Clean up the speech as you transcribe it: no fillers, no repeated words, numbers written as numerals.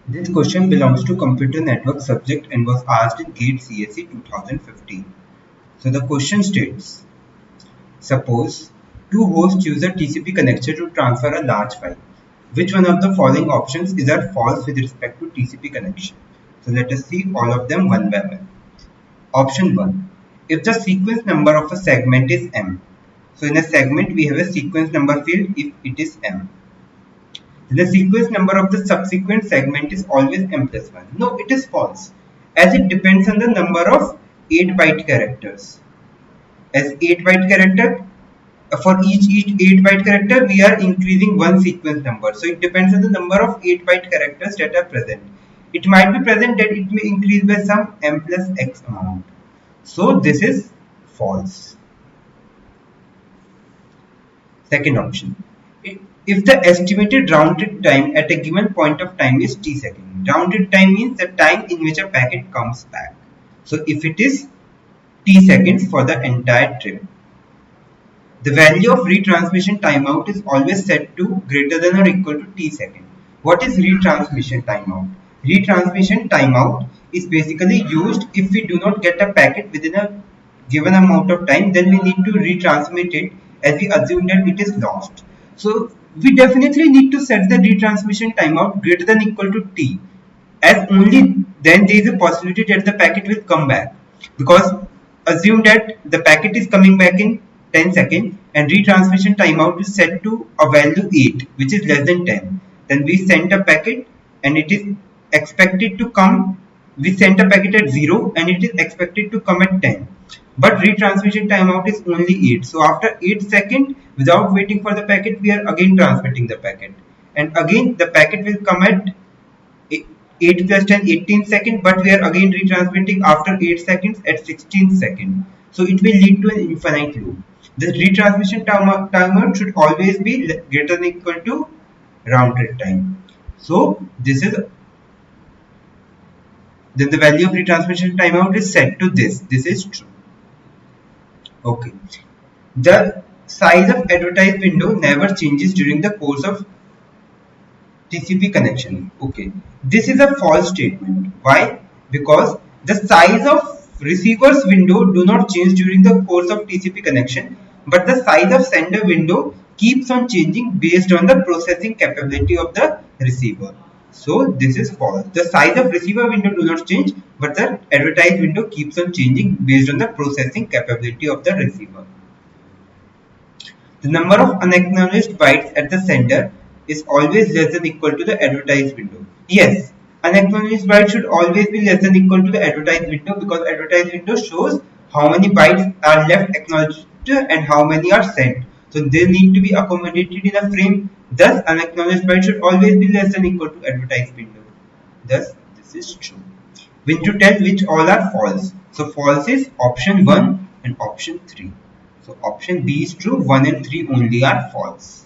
This question belongs to computer network subject and was asked in GATE CSE 2015. So the question states, suppose two hosts use a TCP connection to transfer a large file. Which one of the following options is are false with respect to TCP connection? So let us see all of them one by one. Option 1. If the sequence number of a segment is m. So in a segment we have a sequence number field if it is m. The sequence number of the subsequent segment is always m plus 1. No, it is false, as it depends on the number of 8-byte characters. As 8-byte character, for each 8-byte character, we are increasing one sequence number. So it depends on the number of 8-byte characters that are present. It might be present that it may increase by some m plus x amount. So this is false. Second option. If the estimated round trip time at a given point of time is t second. Round trip time means the time in which a packet comes back. So if it is t seconds for the entire trip, the value of retransmission timeout is always set to greater than or equal to t second. What is retransmission timeout? Retransmission timeout is basically used if we do not get a packet within a given amount of time, then we need to retransmit it as we assume that it is lost. So we definitely need to set the retransmission timeout greater than equal to t, as only then there is a possibility that the packet will come back, because assume that the packet is coming back in 10 seconds and retransmission timeout is set to a value 8, which is less than 10. Then we send a packet and it is expected to come, we send a packet at 0 and it is expected to come at 10. But retransmission timeout is only 8. So after 8 seconds, without waiting for the packet, we are again transmitting the packet. And again the packet will come at 8 plus 10, 18 seconds, but we are again retransmitting after 8 seconds at 16 seconds. So it will lead to an infinite loop. The retransmission timer should always be greater than equal to round trip time. So this is, then the value of retransmission timeout is set to this. This is true. Okay. The size of advertised window never changes during the course of TCP connection. Okay, this is a false statement. Why? Because the size of receiver's window do not change during the course of TCP connection, but the size of sender window keeps on changing based on the processing capability of the receiver. So this is false. The size of receiver window do not change, but the advertised window keeps on changing based on the processing capability of the receiver. The number of unacknowledged bytes at the sender is always less than equal to the advertised window. Yes, unacknowledged bytes should always be less than equal to the advertised window, because advertised window shows how many bytes are left acknowledged and how many are sent. So they need to be accommodated in a frame. Thus, unacknowledged bytes should always be less than equal to advertised window. Thus, this is true. When to tell which all are false. So false is option 1 and option 3. So option B is true, 1 and 3 only are false.